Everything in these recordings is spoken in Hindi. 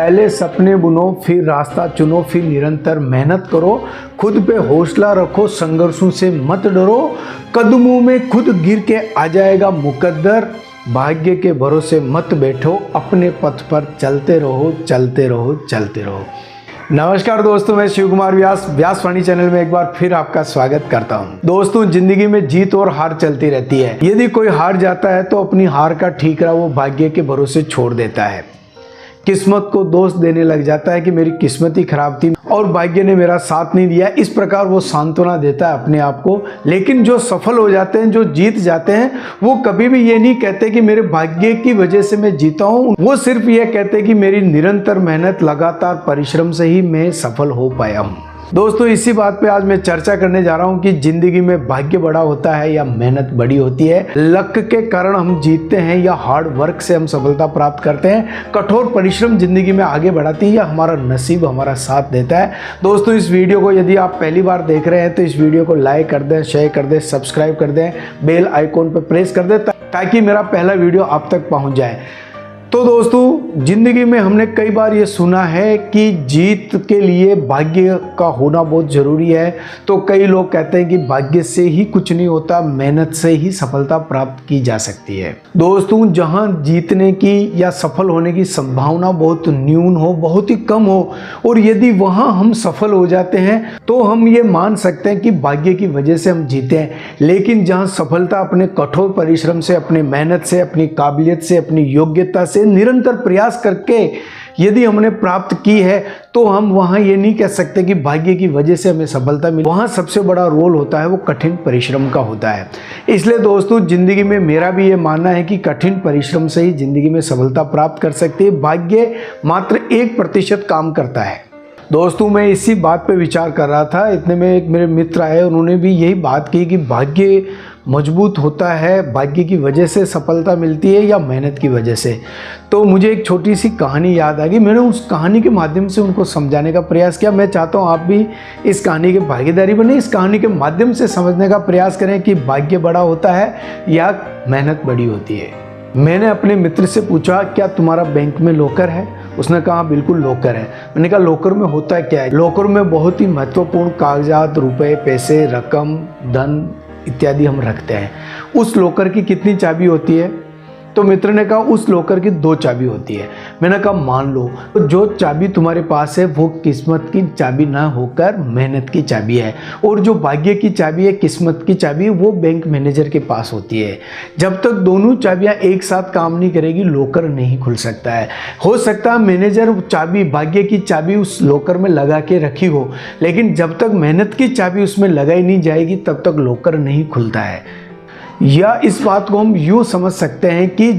पहले सपने बुनो, फिर रास्ता चुनो, फिर निरंतर मेहनत करो, खुद पे हौसला रखो, संघर्षों से मत डरो, कदमों में खुद गिर के आ जाएगा मुकद्दर, भाग्य के भरोसे मत बैठो, अपने पथ पर चलते रहो, चलते रहो, चलते रहो। नमस्कार दोस्तों, मैं शिव कुमार व्यास व्यासवाणी चैनल में एक बार फिर आपका स्वागत करता हूं। दोस्तों, जिंदगी में जीत और हार चलती रहती है। यदि कोई हार जाता है तो अपनी हार का ठीकरा वो भाग्य के भरोसे छोड़ देता है, किस्मत को दोष देने लग जाता है कि मेरी किस्मत ही खराब थी और भाग्य ने मेरा साथ नहीं दिया। इस प्रकार वो सांत्वना देता है अपने आप को। लेकिन जो सफल हो जाते हैं, जो जीत जाते हैं, वो कभी भी ये नहीं कहते कि मेरे भाग्य की वजह से मैं जीता हूँ। वो सिर्फ ये कहते कि मेरी निरंतर मेहनत, लगातार परिश्रम से ही मैं सफल हो पाया हूँ। दोस्तों, इसी बात पे आज मैं चर्चा करने जा रहा हूँ कि जिंदगी में भाग्य बड़ा होता है या मेहनत बड़ी होती है। लक के कारण हम जीतते हैं या हार्ड वर्क से हम सफलता प्राप्त करते हैं, कठोर परिश्रम जिंदगी में आगे बढ़ाती है या हमारा नसीब हमारा साथ देता है। दोस्तों, इस वीडियो को यदि आप पहली बार देख रहे हैं तो इस वीडियो को लाइक कर दें, शेयर कर दें, सब्सक्राइब कर दें, बेल आइकॉन पर प्रेस कर दें ताकि मेरा पहला वीडियो आप तक पहुँच जाए। तो दोस्तों, जिंदगी में हमने कई बार ये सुना है कि जीत के लिए भाग्य का होना बहुत ज़रूरी है। तो कई लोग कहते हैं कि भाग्य से ही कुछ नहीं होता, मेहनत से ही सफलता प्राप्त की जा सकती है। दोस्तों, जहां जीतने की या सफल होने की संभावना बहुत न्यून हो, बहुत ही कम हो, और यदि वहां हम सफल हो जाते हैं तो हम ये मान सकते हैं कि भाग्य की वजह से हम जीते हैं। लेकिन जहाँ सफलता अपने कठोर परिश्रम से, अपनी मेहनत से, अपनी काबिलियत से, अपनी योग्यता से, निरंतर प्रयास करके यदि हमने प्राप्त की है तो हम वहां ये नहीं कह सकते कि भाग्य की वजह से हमें सफलता मिली। वहां सबसे बड़ा रोल होता है वो कठिन परिश्रम का होता है। इसलिए दोस्तों, जिंदगी में मेरा भी ये मानना है कि कठिन परिश्रम से ही जिंदगी में सफलता प्राप्त कर सकते हैं। भाग्य मात्र 1% काम करता है। दोस्तों, मैं इसी बात पे विचार कर रहा था, इतने में एक मेरे मित्र आए, उन्होंने भी यही बात की कि भाग्य मजबूत होता है, भाग्य की वजह से सफलता मिलती है या मेहनत की वजह से। तो मुझे एक छोटी सी कहानी याद आ गई। मैंने उस कहानी के माध्यम से उनको समझाने का प्रयास किया। मैं चाहता हूँ आप भी इस कहानी के भागीदारी बने, इस कहानी के माध्यम से समझने का प्रयास करें कि भाग्य बड़ा होता है या मेहनत बड़ी होती है। मैंने अपने मित्र से पूछा, क्या तुम्हारा बैंक में लॉकर है? उसने कहा, बिल्कुल लॉकर है। मैंने कहा, लॉकर में होता क्या है? लॉकर में बहुत ही महत्वपूर्ण कागजात, रुपए, पैसे, रकम, धन इत्यादि हम रखते हैं। उस लॉकर की कितनी चाबी होती है? तो मित्र ने कहा, उस लॉकर की 2 चाबी होती है। मैंने कहा, मान लो तो जो चाबी तुम्हारे पास है वो किस्मत की चाबी ना होकर मेहनत की चाबी है, और जो भाग्य की चाबी है, किस्मत की चाबी, वो बैंक मैनेजर के पास होती है। जब तक दोनों चाबियां एक साथ काम नहीं करेगी, लॉकर नहीं खुल सकता है। हो सकता है मैनेजर चाबी, भाग्य की चाबी उस लॉकर में लगा के रखी हो, लेकिन जब तक मेहनत की चाबी उसमें लगाई नहीं जाएगी तब तक लॉकर नहीं खुलता है। या इस बात को हम यूँ समझ सकते हैं कि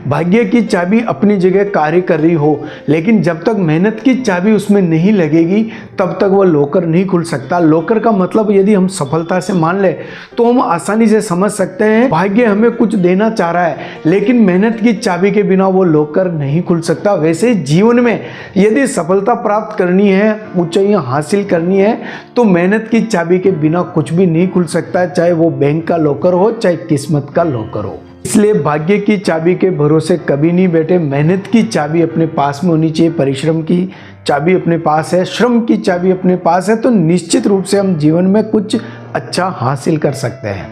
भाग्य की चाबी अपनी जगह कार्य कर रही हो, लेकिन जब तक मेहनत की चाबी उसमें नहीं लगेगी तब तक वह लॉकर नहीं खुल सकता। लॉकर का मतलब यदि हम सफलता से मान ले तो हम आसानी से समझ सकते हैं भाग्य हमें कुछ देना चाह रहा है, लेकिन मेहनत की चाबी के बिना वो लॉकर नहीं खुल सकता। वैसे जीवन में यदि सफलता प्राप्त करनी है, ऊंचाइयां हासिल करनी है, तो मेहनत की चाबी के बिना कुछ भी नहीं खुल सकता, चाहे वो बैंक का लॉकर हो, चाहे किस्मत का लॉकर हो। इसलिए भाग्य की चाबी के भरोसे कभी नहीं बैठे। मेहनत की चाबी अपने पास में होनी चाहिए, परिश्रम की चाबी अपने पास है, श्रम की चाबी अपने पास है, तो निश्चित रूप से हम जीवन में कुछ अच्छा हासिल कर सकते हैं।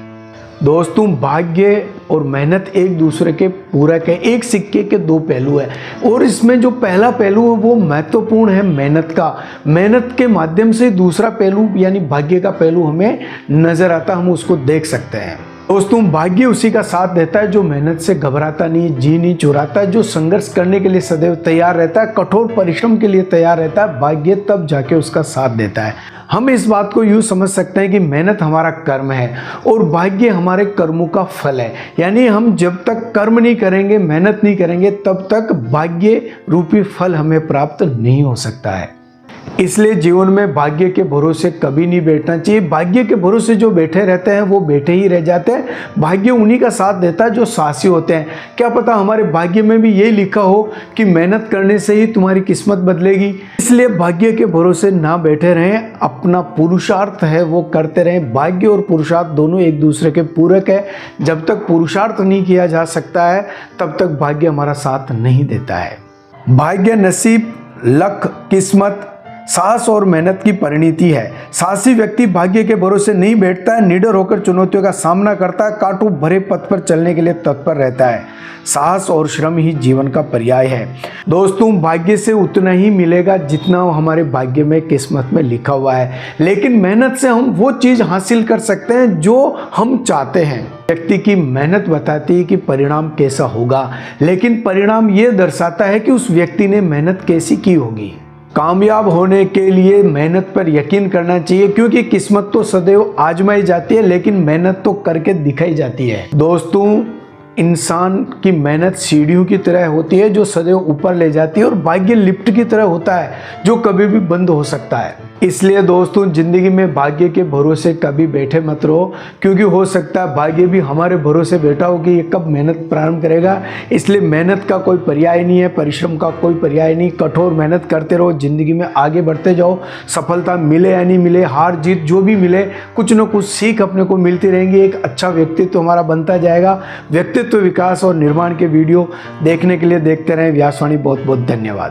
दोस्तों, भाग्य और मेहनत एक दूसरे के पूरक है, एक सिक्के के 2 पहलू है, और इसमें जो पहला पहलू है वो महत्वपूर्ण है मेहनत का। मेहनत के माध्यम से दूसरा पहलू यानी भाग्य का पहलू हमें नजर आता, हम उसको देख सकते हैं। दोस्तों, भाग्य उसी का साथ देता है जो मेहनत से घबराता नहीं, जी नहीं चुराता, जो संघर्ष करने के लिए सदैव तैयार रहता है, कठोर परिश्रम के लिए तैयार रहता है। भाग्य तब जाके उसका साथ देता है। हम इस बात को यूँ समझ सकते हैं कि मेहनत हमारा कर्म है और भाग्य हमारे कर्मों का फल है। यानी हम जब तक कर्म नहीं करेंगे, मेहनत नहीं करेंगे, तब तक भाग्य रूपी फल हमें प्राप्त नहीं हो सकता है। इसलिए जीवन में भाग्य के भरोसे कभी नहीं बैठना चाहिए। भाग्य के भरोसे जो बैठे रहते हैं वो बैठे ही रह जाते हैं। भाग्य उन्हीं का साथ देता है जो साहसी होते हैं। क्या पता हमारे भाग्य में भी यही लिखा हो कि मेहनत करने से ही तुम्हारी किस्मत बदलेगी। इसलिए भाग्य के भरोसे ना बैठे रहें, अपना पुरुषार्थ है वो करते रहें। भाग्य और पुरुषार्थ दोनों एक दूसरे के पूरक है। जब तक पुरुषार्थ नहीं किया जा सकता है तब तक भाग्य हमारा साथ नहीं देता है। भाग्य, नसीब, लक, किस्मत, साहस और मेहनत की परिणति है। साहसी व्यक्ति भाग्य के भरोसे नहीं बैठता है, निडर होकर चुनौतियों का सामना करता है, कांटों भरे पथ पर चलने के लिए तत्पर रहता है। साहस और श्रम ही जीवन का पर्याय है। दोस्तों, भाग्य से उतना ही मिलेगा जितना हमारे भाग्य में, किस्मत में लिखा हुआ है, लेकिन मेहनत से हम वो चीज हासिल कर सकते हैं जो हम चाहते हैं। व्यक्ति की मेहनत बताती है कि परिणाम कैसा होगा, लेकिन परिणाम ये दर्शाता है कि उस व्यक्ति ने मेहनत कैसी की होगी। कामयाब होने के लिए मेहनत पर यकीन करना चाहिए, क्योंकि किस्मत तो सदैव आजमाई जाती है, लेकिन मेहनत तो करके दिखाई जाती है। दोस्तों, इंसान की मेहनत सीढ़ियों की तरह होती है जो सदैव ऊपर ले जाती है, और भाग्य लिफ्ट की तरह होता है जो कभी भी बंद हो सकता है। इसलिए दोस्तों, जिंदगी में भाग्य के भरोसे कभी बैठे मत रहो, क्योंकि हो सकता है भाग्य भी हमारे भरोसे बैठा हो कि ये कब मेहनत प्रारंभ करेगा। इसलिए मेहनत का कोई पर्याय नहीं है, परिश्रम का कोई पर्याय नहीं। कठोर मेहनत करते रहो, जिंदगी में आगे बढ़ते जाओ। सफलता मिले या नहीं मिले, हार जीत जो भी मिले, कुछ न कुछ सीख अपने को मिलती रहेंगी। एक अच्छा व्यक्तित्व हमारा बनता जाएगा। व्यक्तित्व विकास और निर्माण के वीडियो देखने के लिए देखते रहें व्यासवाणी। बहुत बहुत धन्यवाद।